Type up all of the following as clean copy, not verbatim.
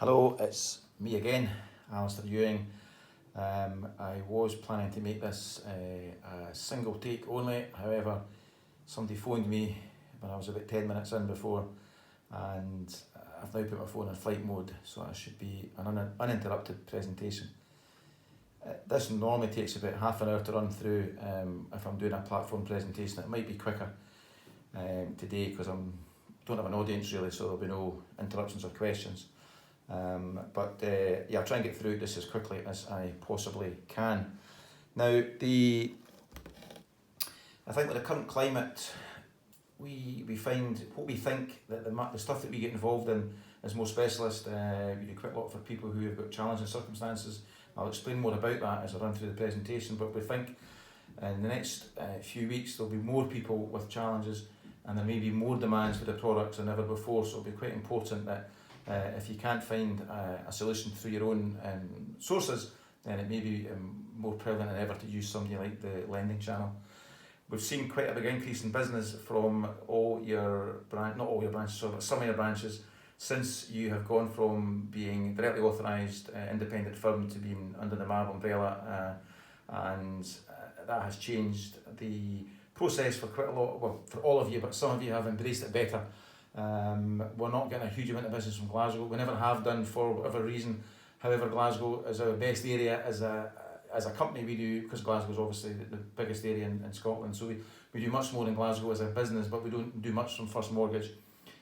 Hello, it's me again, Alistair Ewing. I was planning to make this a single take only, however, somebody phoned me when I was about 10 minutes in before, and I've now put my phone in flight mode, so it should be an uninterrupted presentation. This normally takes about half an hour to run through if I'm doing a platform presentation. It might be quicker today because I don't have an audience really, so there'll be no interruptions or questions. I'll try and get through this as quickly as I possibly can. Now, I think with the current climate, we find what we think that the stuff that we get involved in is more specialist. We do quite a lot for people who have got challenging circumstances. I'll explain more about that as I run through the presentation, but we think in the next few weeks there'll be more people with challenges and there may be more demands for the products than ever before, so it'll be quite important that if you can't find a solution through your own sources, then it may be more prevalent than ever to use somebody like the lending channel. We've seen quite a big increase in business from all your not all your branches, but some of your branches, since you have gone from being directly authorised independent firm to being under the MAB umbrella, and that has changed the process for quite a lot, well, for all of you, but some of you have embraced it better. We're not getting a huge amount of business from Glasgow. We never have done for whatever reason. However, Glasgow is our best area as a company. We do, because Glasgow is obviously the biggest area in Scotland, so we do much more in Glasgow as a business, but we don't do much from First Mortgage.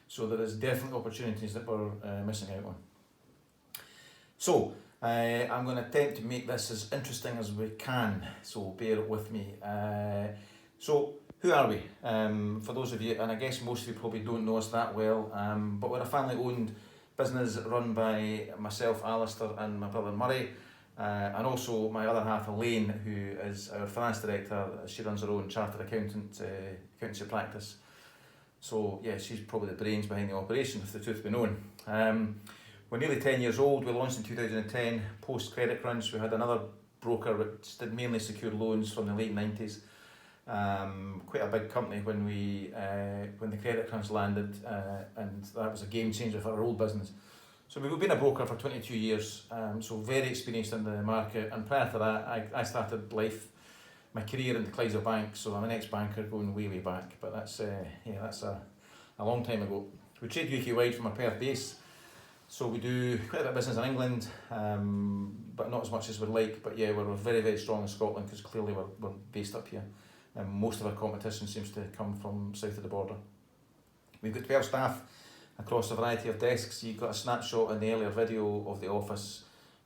So there is definitely opportunities that we're missing out on. So I'm going to attempt to make this as interesting as we can, so bear with me. So who are we? For those of you, and I guess most of you probably don't know us that well, but we're a family-owned business run by myself, Alistair, and my brother Murray, and also my other half, Elaine, who is our finance director. She runs her own chartered accountancy practice. So yeah, she's probably the brains behind the operation, if the truth be known. We're nearly 10 years old. We launched in 2010, post credit crunch. We had another broker which did mainly secured loans from the late 90s. Quite a big company when the credit crunch landed, and that was a game changer for our old business. So we've been a broker for 22 years, so very experienced in the market. And prior to that, I started my career in the Clydesdale Bank, so I'm an ex-banker going way back. But that's a long time ago. We trade UK wide from our Perth base, so we do quite a bit of business in England, but not as much as we'd like. But yeah, we're very strong in Scotland because clearly we're based up here. And most of our competition seems to come from south of the border. We've got 12 staff across a variety of desks. You've got a snapshot in the earlier video of the office.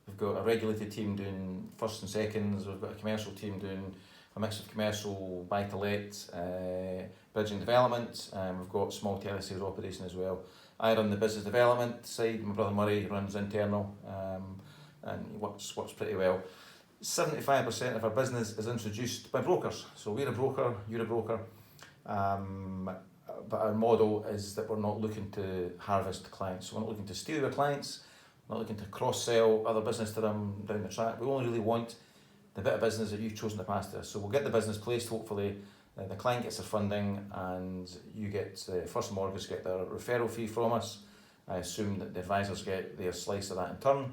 We've got a regulated team doing first and seconds. We've got a commercial team doing a mix of commercial, buy-to-let, bridging development. We've got small telesales operation as well. I run the business development side. My brother Murray runs internal, and he works pretty well. 75% of our business is introduced by brokers. So we're a broker, you're a broker, but our model is that we're not looking to harvest clients. So we're not looking to steal your clients, we're not looking to cross-sell other business to them down the track. We only really want the bit of business that you've chosen to pass to us. So we'll get the business placed, hopefully, the client gets their funding, and you get First Mortgage get their referral fee from us. I assume that the advisors get their slice of that in turn.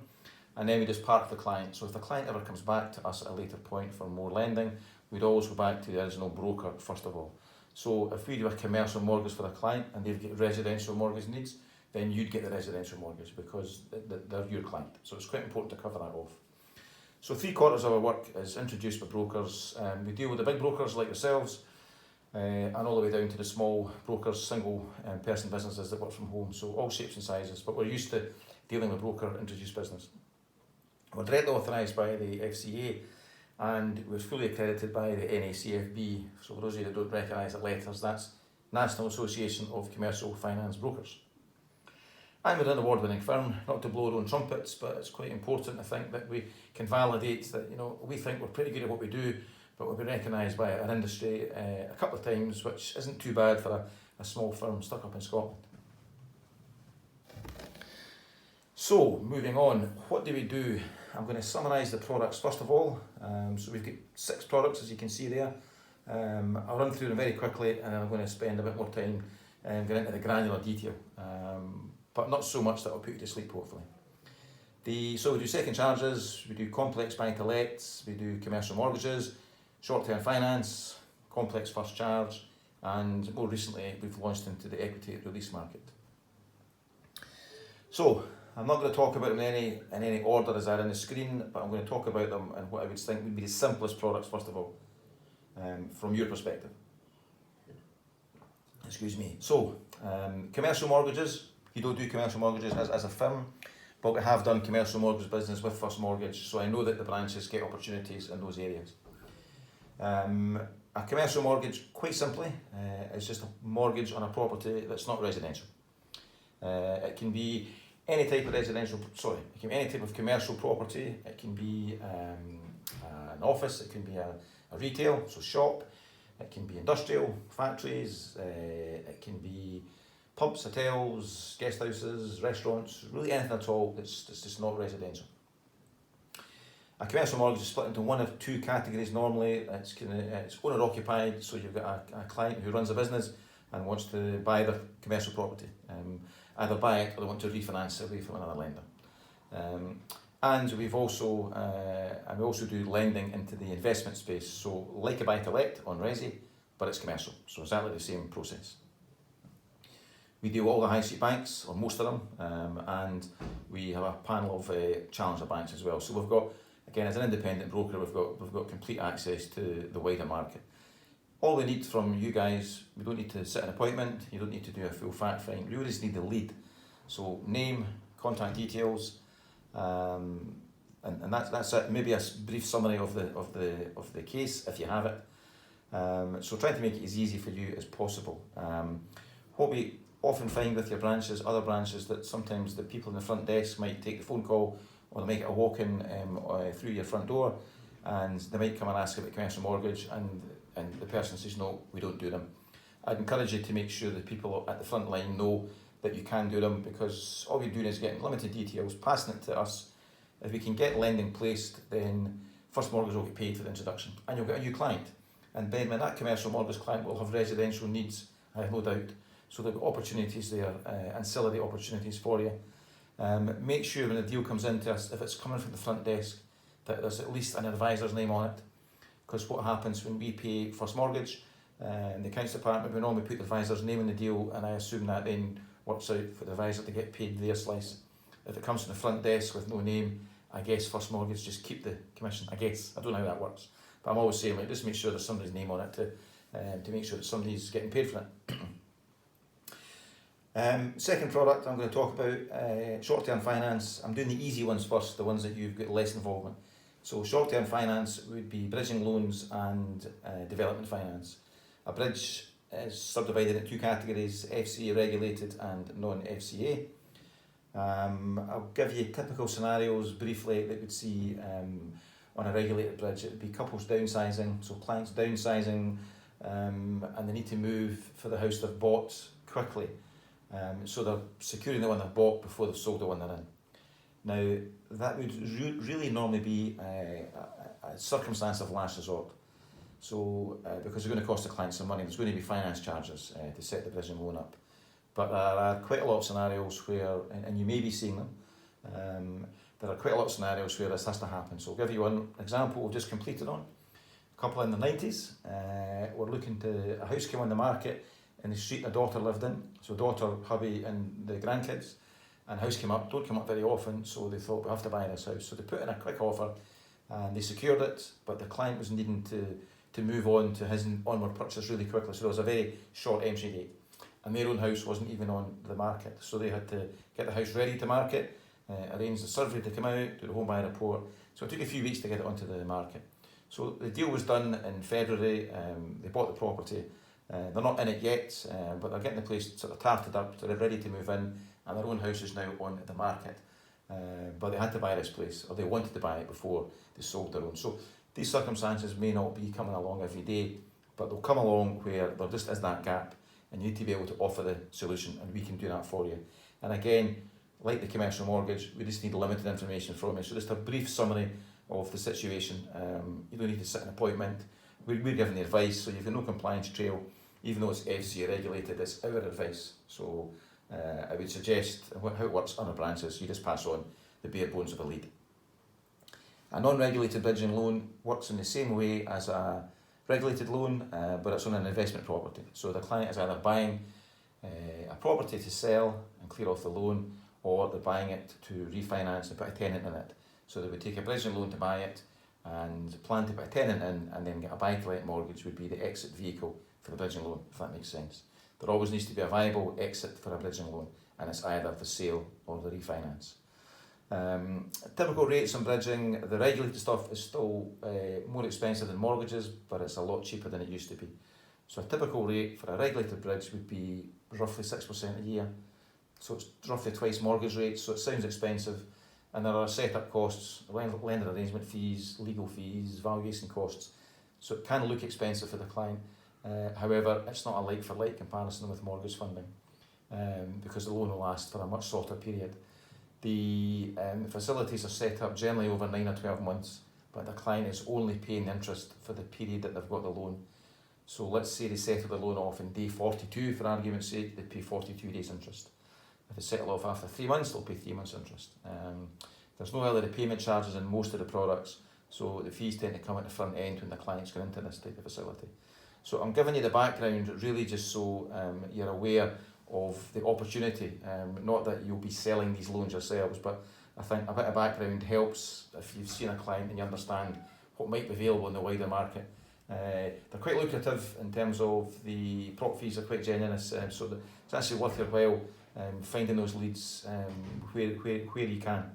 And then we just park the client. So if the client ever comes back to us at a later point for more lending, we'd always go back to the original broker first of all. So if we do a commercial mortgage for the client and they've got residential mortgage needs, then you'd get the residential mortgage because they're your client. So it's quite important to cover that off. So 3/4 of our work is introduced by brokers. We deal with the big brokers like yourselves, and all the way down to the small brokers, single person businesses that work from home. So all shapes and sizes, but we're used to dealing with broker introduced business. We're directly authorised by the FCA, and we're fully accredited by the NACFB. So for those of you that don't recognise the letters, that's National Association of Commercial Finance Brokers. And we're an award-winning firm, not to blow our own trumpets, but it's quite important, I think, that we can validate that, we think we're pretty good at what we do, but we've been recognised by our industry a couple of times, which isn't too bad for a small firm stuck up in Scotland. So, moving on, what do we do? I'm going to summarise the products first of all. So we've got 6 products, as you can see there. I'll run through them very quickly, and then I'm going to spend a bit more time going into the granular detail, but not so much that will put you to sleep, hopefully. So we do second charges, we do complex buy-to-lets, we do commercial mortgages, short-term finance, complex first charge, and more recently we've launched into the equity release market. So I'm not going to talk about them in any order as they're on the screen, but I'm going to talk about them and what I would think would be the simplest products first of all, from your perspective. Excuse me. So commercial mortgages, you don't do commercial mortgages as a firm, but we have done commercial mortgage business with First Mortgage, so I know that the branches get opportunities in those areas. A commercial mortgage, quite simply, is just a mortgage on a property that's not residential. It can be any type of it can be any type of commercial property. It can be an office, it can be a retail, so shop, it can be industrial, factories, it can be pubs, hotels, guest houses, restaurants, really anything at all that's just not residential. A commercial mortgage is split into one of two categories normally. It's owner occupied, so you've got a client who runs a business and wants to buy the commercial property. Either buy it or they want to refinance it away from another lender. And we also do lending into the investment space, so like a buy-to-let on resi, but it's commercial, so exactly the same process. We deal with all the high street banks, or most of them, and we have a panel of challenger banks as well. So we've got, again, as an independent broker, we've got complete access to the wider market. All we need from you guys, we don't need to set an appointment, you don't need to do a full fact find, we just need the lead. So name, contact details, and that's it. Maybe a brief summary of the case if you have it. So trying to make it as easy for you as possible. What we often find with your branches, other branches, that sometimes the people in the front desk might take the phone call or they make it a walk-in through your front door, and they might come and ask about commercial mortgage, and the person says no, we don't do them. I'd encourage you to make sure that people at the front line know that you can do them, because all you're doing is getting limited details, passing it to us. If we can get lending placed, then First Mortgage will get paid for the introduction, and you'll get a new client. And then when that commercial mortgage client will have residential needs, I have no doubt. So there'll be opportunities there, ancillary opportunities for you. Make sure when the deal comes into us, if it's coming from the front desk, that there's at least an advisor's name on it. Because what happens when we pay First Mortgage, in the accounts department, we normally put the advisor's name in the deal, and I assume that then works out for the advisor to get paid their slice. If it comes from the front desk with no name, I guess First Mortgage just keep the commission. I don't know how that works, but I'm always saying, like, just make sure there's somebody's name on it to make sure that somebody's getting paid for it. Second product I'm going to talk about, short-term finance. I'm doing the easy ones first, the ones that you've got less involvement. So short-term finance would be bridging loans and development finance. A bridge is subdivided into two categories, FCA regulated and non-FCA. I'll give you typical scenarios briefly that we'd see on a regulated bridge. It would be couples downsizing, so clients downsizing, and they need to move for the house they've bought quickly. So they're securing the one they've bought before they've sold the one they're in. Now, that would really normally be a circumstance of last resort. So, because it's going to cost the client some money, there's going to be finance charges to set the bridging loan up. But there are quite a lot of scenarios where, and you may be seeing them, there are quite a lot of scenarios where this has to happen. So I'll give you one example we've just completed on. A couple in the 90s, were looking to, a house came on the market in the street a daughter lived in. So daughter, hubby and the grandkids. And the house don't come up very often, so they thought we have to buy this house. So they put in a quick offer and they secured it, but the client was needing to move on to his onward purchase really quickly. So there was a very short entry date. And their own house wasn't even on the market. So they had to get the house ready to market, arrange the survey to come out, do the home buyer report. So it took a few weeks to get it onto the market. So the deal was done in February, they bought the property. They're not in it yet, but they're getting the place sort of tarted up, so they're ready to move in, and their own house is now on the market. But they had to buy this place, or they wanted to buy it before they sold their own. So these circumstances may not be coming along every day, but they'll come along where there just is that gap, and you need to be able to offer the solution, and we can do that for you. And again, like the commercial mortgage, we just need limited information from you. So just a brief summary of the situation. You don't need to set an appointment. We're giving the advice, so you've got no compliance trail. Even though it's FCA regulated, it's our advice. So I would suggest how it works on our branches, you just pass on the bare bones of a lead. A non-regulated bridging loan works in the same way as a regulated loan, but it's on an investment property. So the client is either buying a property to sell and clear off the loan, or they're buying it to refinance and put a tenant in it. So they would take a bridging loan to buy it and plan to put a tenant in, and then get a buy-to-let mortgage would be the exit vehicle for the bridging loan, if that makes sense. There always needs to be a viable exit for a bridging loan, and it's either the sale or the refinance. Typical rates on bridging, the regulated stuff is still more expensive than mortgages, but it's a lot cheaper than it used to be. So a typical rate for a regulated bridge would be roughly 6% a year. So it's roughly twice mortgage rates, so it sounds expensive. And there are set-up costs, lender arrangement fees, legal fees, valuation costs. So it can look expensive for the client. However, it's not a like-for-like comparison with mortgage funding, because the loan will last for a much shorter period. The facilities are set up generally over 9 or 12 months, but the client is only paying interest for the period that they've got the loan. So let's say they settle the loan off in day 42, for argument's sake, they pay 42 days interest. If they settle off after 3 months, they'll pay 3 months interest. There's no early repayment charges in most of the products, so the fees tend to come at the front end when the client's going into this type of facility. So I'm giving you the background really just so you're aware of the opportunity, not that you'll be selling these loans yourselves, but I think a bit of background helps if you've seen a client and you understand what might be available in the wider market. They're quite lucrative in terms of the prop fees are quite generous, so that it's actually worth your while finding those leads where you can.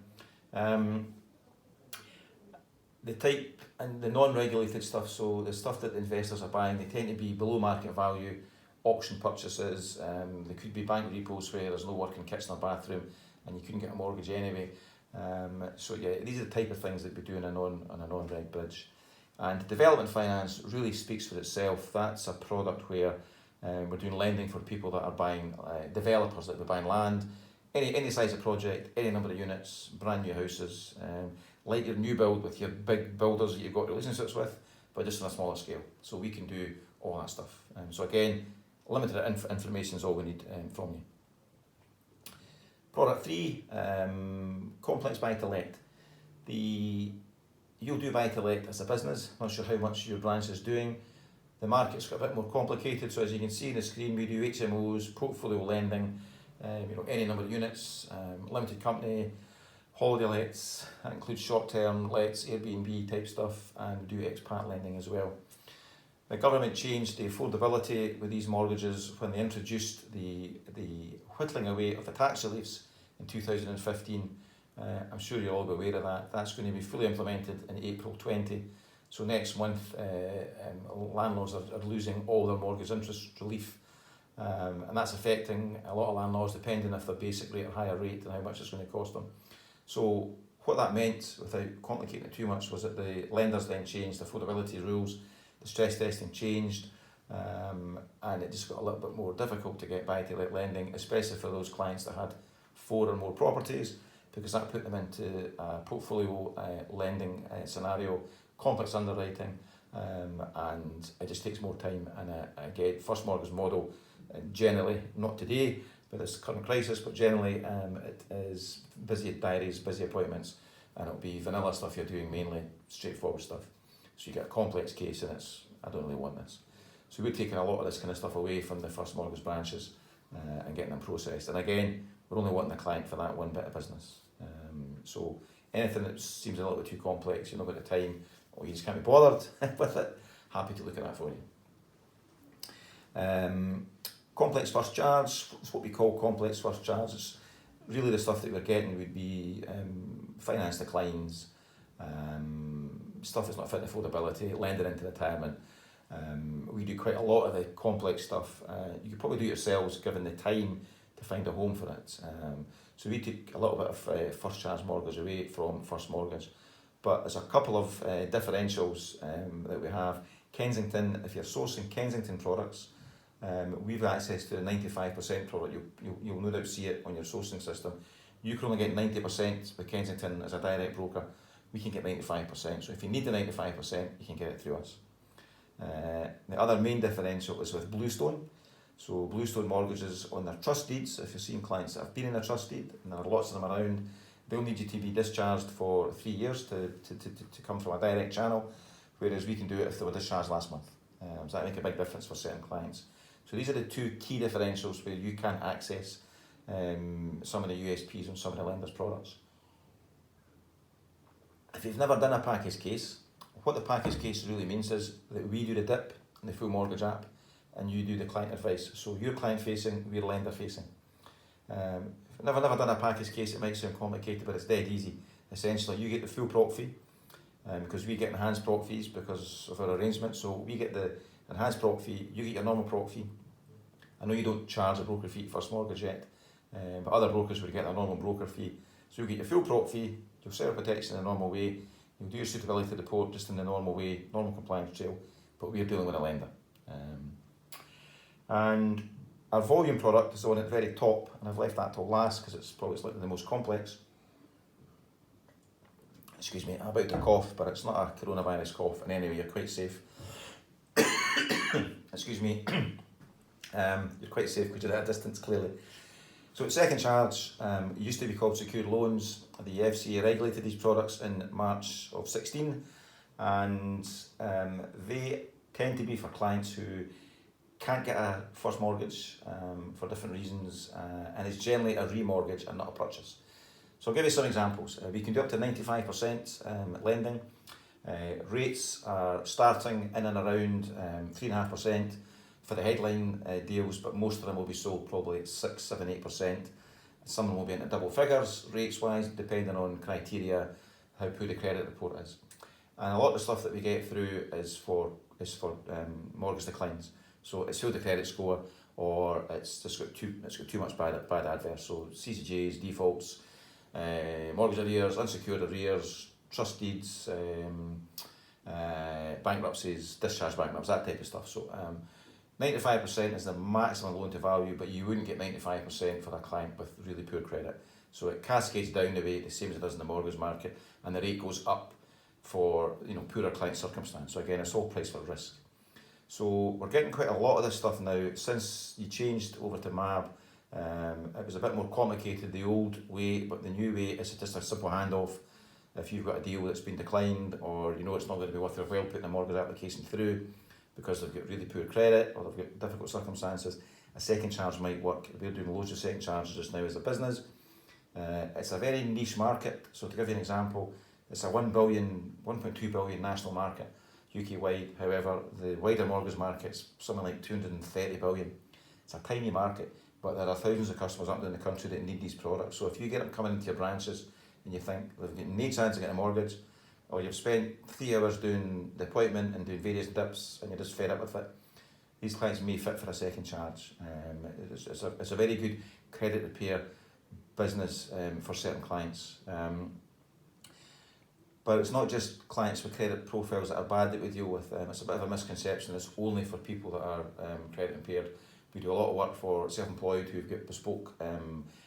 The type and the non-regulated stuff, so the stuff that the investors are buying, they tend to be below market value, auction purchases, they could be bank repos where there's no working kitchen or bathroom and you couldn't get a mortgage anyway. So yeah, these are the type of things that we're doing on a non-reg bridge. And development finance really speaks for itself. That's a product where we're doing lending for people that are buying, developers that are buying land, any size of project, any number of units, brand new houses, like your new build with your big builders that you've got relationships with, but just on a smaller scale. So we can do all that stuff. So again, limited information is all we need from you. Product 3, complex buy-to-let. You'll do buy-to-let as a business, not sure how much your branch is doing. The market's got a bit more complicated, so as you can see on the screen, we do HMOs, portfolio lending, any number of units, limited company, holiday lets, that includes short-term lets, Airbnb type stuff, and we do expat lending as well. The government changed the affordability with these mortgages when they introduced the whittling away of the tax reliefs in 2015. I'm sure you'll all be aware of that. That's going to be fully implemented in April 20. So next month, landlords are losing all their mortgage interest relief. And that's affecting a lot of landlords, depending if their basic rate or higher rate and how much it's going to cost them. So what that meant, without complicating it too much, was that the lenders then changed the affordability rules, the stress testing changed, and it just got a little bit more difficult to get buy-to-let lending, especially for those clients that had 4 or more properties, because that put them into a portfolio lending scenario, complex underwriting, and it just takes more time. And again, first mortgage model, generally, not today, with this current crisis, but generally it is busy diaries, busy appointments, and it'll be vanilla stuff you're doing, mainly straightforward stuff. So you get a complex case and I don't really want this. So we're taking a lot of this kind of stuff away from the first mortgage branches and getting them processed. And again, we're only wanting the client for that one bit of business. So anything that seems a little bit too complex, you're not got the time, or you just can't be bothered with it, happy to look at that for you. Complex first charge, it's what we call complex first charge. It's really the stuff that we're getting would be finance declines, stuff that's not fit affordability, lending into retirement. We do quite a lot of the complex stuff. You could probably do it yourselves given the time to find a home for it. So we take a little bit of first charge mortgage away from first mortgage. But there's a couple of differentials that we have. Kensington, if you're sourcing Kensington products, we've access to a 95% product. You'll no doubt see it on your sourcing system. You can only get 90% with Kensington as a direct broker. We can get 95%. So if you need the 95%, you can get it through us. The other main differential is with Bluestone. So Bluestone mortgages on their trust deeds, if you're seeing clients that have been in a trust deed, and there are lots of them around, they'll need you to be discharged for 3 years to come from a direct channel, whereas we can do it if they were discharged last month. So that make a big difference for certain clients. So these are the two key differentials where you can access some of the USPs on some of the lender's products. If you've never done a package case, what the package case really means is that we do the DIP and the full mortgage app, and you do the client advice. So you're client facing, we're lender facing. If you've never done a package case, it might sound complicated, but it's dead easy. Essentially, you get the full prop fee, because we get enhanced prop fees because of our arrangement. So we get the enhanced prop fee, you get your normal prop fee. I know you don't charge a broker fee for first mortgage yet, but other brokers would get a normal broker fee. So you get your full prop fee, you'll set up protection in a normal way, you'll do your suitability report just in the normal way, normal compliance trail, but we're dealing with a lender. And our volume product is on at the very top, and I've left that till last because it's probably slightly the most complex. Excuse me, I'm about to cough, but it's not a coronavirus cough, and anyway, you're quite safe. Excuse me. You're quite safe because you're at a distance, clearly. So second charge, it used to be called secured loans. The FCA regulated these products in March of 16, and they tend to be for clients who can't get a first mortgage for different reasons, and it's generally a remortgage and not a purchase. So I'll give you some examples. We can do up to 95% lending. Rates are starting in and around 3.5% for the headline deals, but most of them will be sold probably at 6, 7, 8%. Some of them will be into double figures rates wise, depending on criteria, how poor the credit report is. And a lot of the stuff that we get through is for mortgage declines. So it's failed the credit score, or it's just got too much bad adverse. So CCJs, defaults, mortgage arrears, unsecured arrears, trust deeds, bankruptcies, discharge bankruptcies, that type of stuff. So 95% is the maximum loan to value, but you wouldn't get 95% for a client with really poor credit. So it cascades down the way, the same as it does in the mortgage market, and the rate goes up for poorer client circumstance. So again, it's all priced for risk. So we're getting quite a lot of this stuff now. Since you changed over to MAB, it was a bit more complicated the old way, but the new way is just a simple handoff. If you've got a deal that's been declined, or it's not going to be worth your while putting a mortgage application through because they've got really poor credit or they've got difficult circumstances, a second charge might work. We're doing loads of second charges just now as a business. It's a very niche market. So to give you an example, it's a 1.2 billion national market, UK-wide. However, the wider mortgage market's something like 230 billion. It's a tiny market, but there are thousands of customers up and down the country that need these products. So if you get them coming into your branches and you think they've got no chance of getting a mortgage, or you've spent 3 hours doing the appointment and doing various dips and you're just fed up with it, these clients may fit for a second charge. It's a very good credit repair business for certain clients. But it's not just clients with credit profiles that are bad that we deal with. It's a bit of a misconception. It's only for people that are credit impaired. We do a lot of work for self-employed who've got bespoke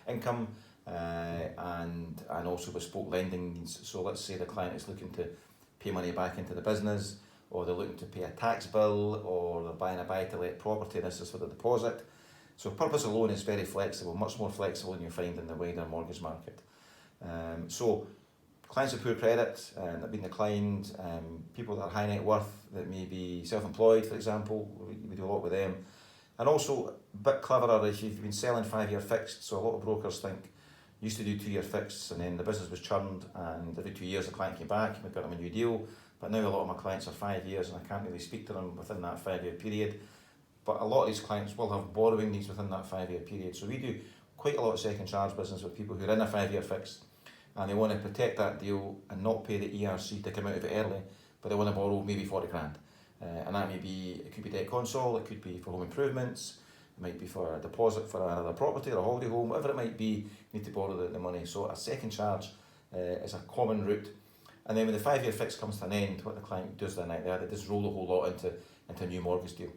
income and also bespoke lending needs. So let's say the client is looking to pay money back into the business, or they're looking to pay a tax bill, or they're buying a buy-to-let property. This is for the deposit. So purpose of loan is very flexible, much more flexible than you find in the wider mortgage market. So clients with poor credit that have been declined, people that are high net worth that may be self-employed, for example, we do a lot with them. And also a bit cleverer if you've been selling 5-year fixed. So a lot of brokers used to do 2-year fixed, and then the business was churned, and every 2 years the client came back and we got them a new deal. But now a lot of my clients are 5 years and I can't really speak to them within that 5-year period. But a lot of these clients will have borrowing needs within that 5-year period. So we do quite a lot of second charge business with people who are in a 5-year fixed and they want to protect that deal and not pay the ERC to come out of it early, but they want to borrow maybe 40 grand. And that it could be debt console, it could be for home improvements, it might be for a deposit for another property or a holiday home, whatever it might be, you need to borrow the money. So a second charge is a common route. And then when the 5-year fix comes to an end, what the client does then they just roll the whole lot into a new mortgage deal.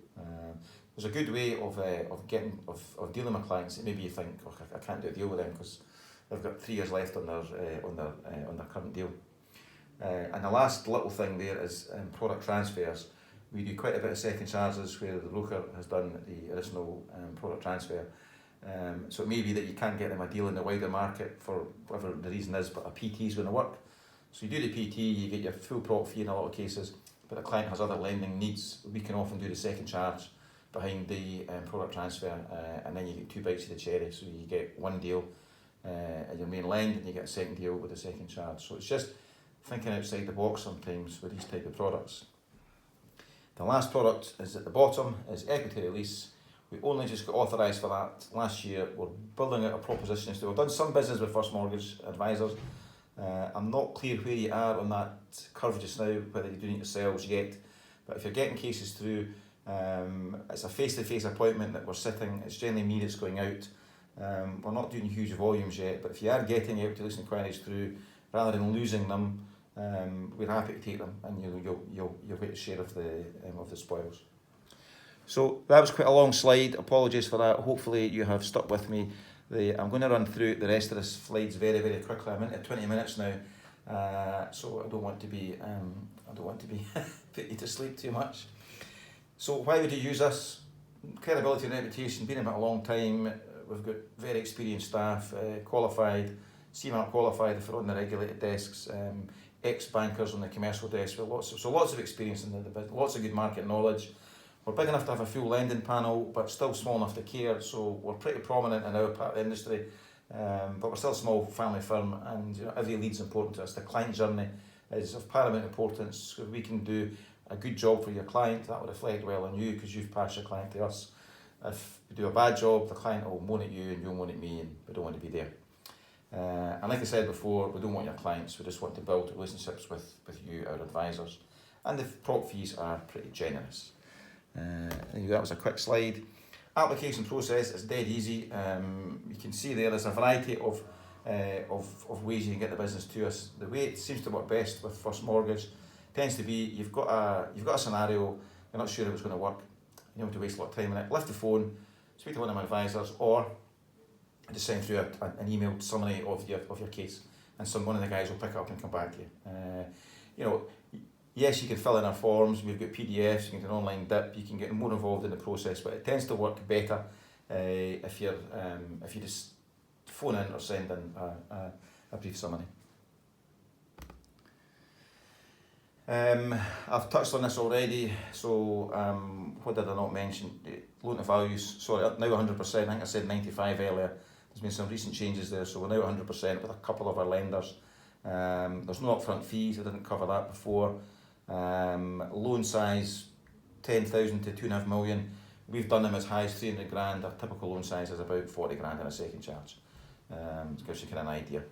There's a good way of dealing with clients that maybe you think, oh, I can't do a deal with them because they've got 3 years left on their current deal. And the last little thing there is product transfers. We do quite a bit of second charges where the broker has done the original product transfer, So it may be that you can't get them a deal in the wider market for whatever the reason is, but a PT is going to work. So you do the PT, you get your full prop fee in a lot of cases, but the client has other lending needs. We can often do the second charge behind the product transfer, and then you get 2 bites of the cherry. So you get one deal at your main lend, and you get a second deal with the second charge. So it's just thinking outside the box sometimes with these type of products. The last product is at the bottom, is equity release. We only just got authorised for that last year. We're building out a proposition. So we've done some business with First Mortgage Advisors. I'm not clear where you are on that curve just now, whether you're doing it yourselves yet. But if you're getting cases through, it's a face-to-face appointment that we're sitting. It's generally me that's going out. We're not doing huge volumes yet, but if you are getting out to listen inquiries through, rather than losing them, we're happy to take them, and you'll get a share of the spoils. So that was quite a long slide. Apologies for that. Hopefully you have stuck with me. I'm going to run through the rest of the slides very, very quickly. I'm into 20 minutes now, so I don't want to be put you to sleep too much. So why would you use us? Credibility and reputation. Been about a long time. We've got very experienced staff, qualified, CMAP qualified if we're on the regulated desks. Ex-bankers on the commercial desk with lots of experience in the business, lots of good market knowledge. We're big enough to have a full lending panel, but still small enough to care, so we're pretty prominent in our part of the industry, but we're still a small family firm, and every lead's important to us. The client journey is of paramount importance. If we can do a good job for your client, that will reflect well on you because you've passed your client to us. If we do a bad job, the client will moan at you and you'll moan at me, and we don't want to be there. And like I said before, we don't want your clients, we just want to build relationships with you, our advisors. And the prop fees are pretty generous. That was a quick slide. Application process is dead easy. You can see there's a variety of ways you can get the business to us. The way it seems to work best with First Mortgage tends to be you've got a scenario, you're not sure if it's going to work, you don't want to waste a lot of time on it. Lift the phone, speak to one of my advisors, or just send through an emailed summary of your case, and one of the guys will pick it up and come back to you. Yes, you can fill in our forms, we've got PDFs, you can do an online dip, you can get more involved in the process, but it tends to work better if you just phone in or send in a brief summary. I've touched on this already, so what did I not mention? Loan to values, sorry, now 100%, I think I said 95 earlier. There's been some recent changes there, so we're now 100% with a couple of our lenders. There's no upfront fees, I didn't cover that before. Loan size 10,000 to 2.5 million. We've done them as high as 300 grand. Our typical loan size is about 40 grand in a second charge. It gives you kind of an idea.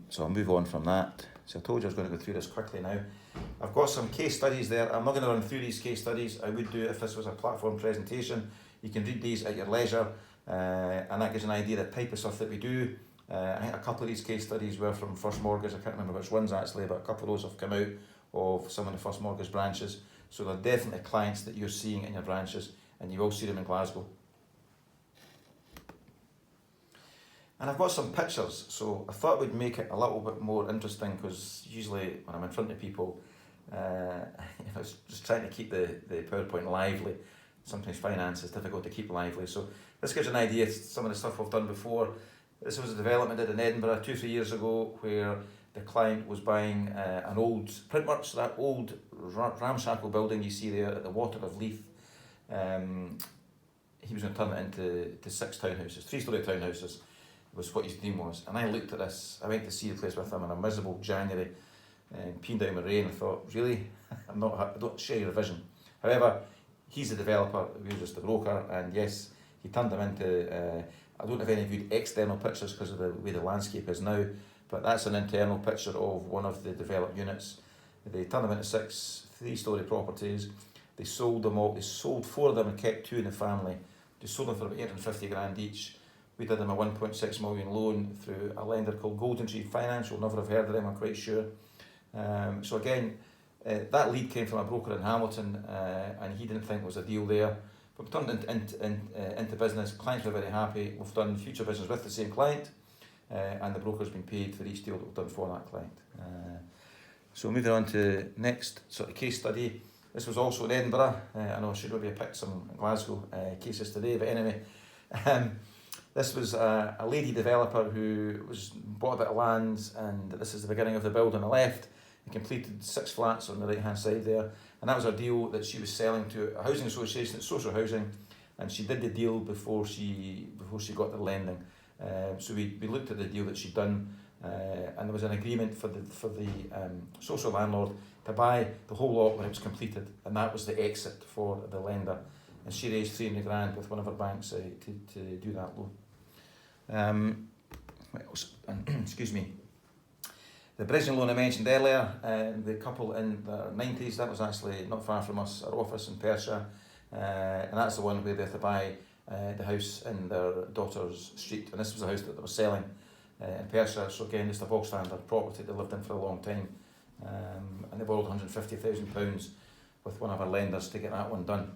So I'll move on from that. So I told you I was going to go through this quickly now. I've got some case studies there. I'm not going to run through these case studies. I would do it if this was a platform presentation. You can read these at your leisure, and that gives you an idea of the type of stuff that we do. I think a couple of these case studies were from First Mortgage. I can't remember which ones actually, but a couple of those have come out of some of the First Mortgage branches. So they're definitely clients that you're seeing in your branches, and you will see them in Glasgow. And I've got some pictures, so I thought we'd make it a little bit more interesting, because usually when I'm in front of people, it's just trying to keep the PowerPoint lively. Sometimes finance is difficult to keep lively. So this gives you an idea of some of the stuff we've done before. This was a development I did in Edinburgh 2 or 3 years ago, where the client was buying an old Printworks, that old ramshackle building you see there at the water of Leith. He was going to turn it into 6 townhouses, 3-storey townhouses was what his dream was. And I looked at this, I went to see the place with him in a miserable January, peeing down with rain. I thought, really? I don't share your vision. However, he's the developer, we were just the broker, and yes, he turned them into, I don't have any viewed external pictures because of the way the landscape is now, but that's an internal picture of one of the developed units. They turned them into 6 3-storey properties. They sold them all. They sold 4 of them and kept 2 in the family. They sold them for about 850 grand each. We did them a 1.6 million loan through a lender called Golden Tree Finance. You'll never have heard of them, I'm quite sure. So again, that lead came from a broker in Hamilton, and he didn't think there was a deal there. But we turned it into business. Clients were very happy. We've done future business with the same client, and the broker's been paid for each deal that we've done for that client. So moving on to next sort of case study. This was also in Edinburgh. I know I should maybe have picked some Glasgow cases today, but anyway, This was a lady developer who bought a bit of land, and this is the beginning of the build on the left. He completed 6 flats on the right hand side there, and that was a deal that she was selling to a housing association, it's social housing, and she did the deal before she got the lending. So we looked at the deal that she'd done, and there was an agreement for the social landlord to buy the whole lot when it was completed, and that was the exit for the lender. And she raised 300 grand with one of her banks to do that loan. Excuse me. The bridging loan I mentioned earlier, the couple in their 90s, that was actually not far from us, our office in Perthshire, and that's the one where they had to buy the house in their daughter's street, and this was a house that they were selling in Perthshire, so again just a bog standard property they lived in for a long time, and they borrowed £150,000 with one of our lenders to get that one done.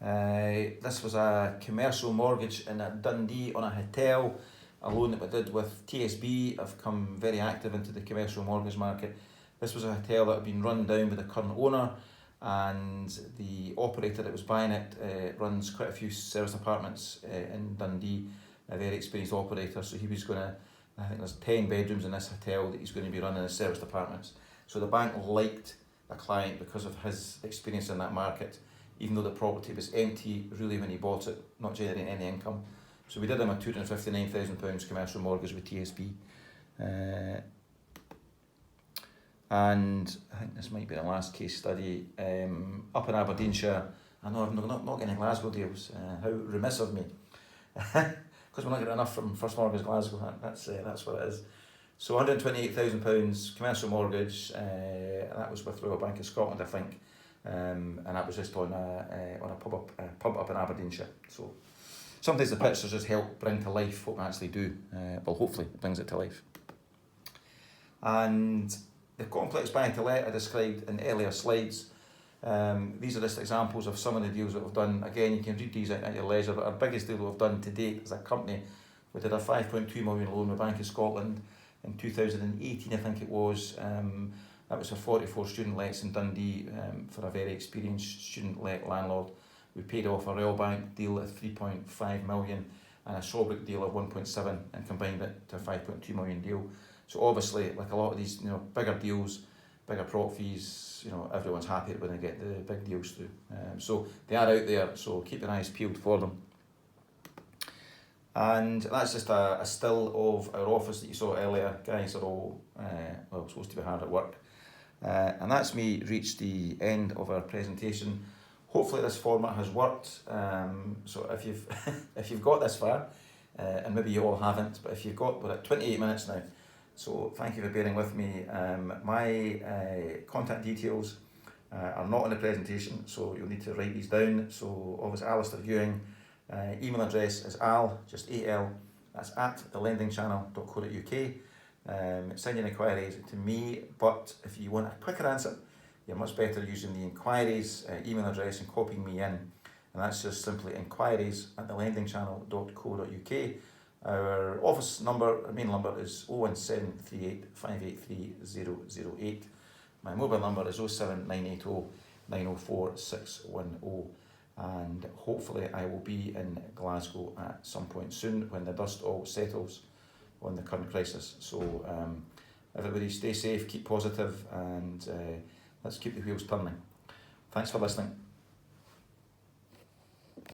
This was a commercial mortgage in Dundee on a hotel, a loan that we did with TSB. I've come very active into the commercial mortgage market. This was a hotel that had been run down by the current owner, and the operator that was buying it runs quite a few service apartments in Dundee, a very experienced operator, so he was going to, I think there's 10 bedrooms in this hotel that he's going to be running as service apartments. So the bank liked the client because of his experience in that market, even though the property was empty really when he bought it, not generating any income. So we did him a £259,000 commercial mortgage with TSB. And I think this might be the last case study, up in Aberdeenshire. I know I'm not getting Glasgow deals, how remiss of me. Because we're not getting enough from First Mortgage Glasgow, that's what it is. So £128,000 commercial mortgage, and that was with Royal Bank of Scotland, I think. And that was just on a pub up in Aberdeenshire. So sometimes the pictures just help bring to life what we actually do. Well, hopefully it brings it to life. And the complex buy to let I described in earlier slides. These are just examples of some of the deals that we've done. Again, you can read these at your leisure, but our biggest deal we've done to date as a company, we did a 5.2 million loan with Bank of Scotland in 2018, I think it was. That was for 44 student lets in Dundee for a very experienced student let landlord. We paid off a Royal Bank deal at 3.5 million and a Shawbrook deal of 1.7 and combined it to a 5.2 million deal. So obviously, like a lot of these, bigger deals, bigger prop fees, everyone's happy when they get the big deals through. So they are out there, so keep your eyes peeled for them. And that's just a still of our office that you saw earlier. Guys are all, supposed to be hard at work. And that's me reached the end of our presentation. Hopefully this format has worked. So if you've got this far, and maybe you all haven't, but if we're at 28 minutes now. So thank you for bearing with me. My contact details are not in the presentation, so you'll need to write these down. So obviously Alistair Ewing, email address is just AL, that's at thelendingchannel.co.uk. Send your inquiries to me, but if you want a quicker answer, you're much better using the inquiries email address and copying me in, and that's just simply inquiries@thelendingchannel.co.uk. Our office number, our main number is 01738 583 008. My mobile number is 07980 904 610, and hopefully I will be in Glasgow at some point soon when the dust all settles on the current crisis. So everybody stay safe, keep positive, and let's keep the wheels turning. Thanks for listening.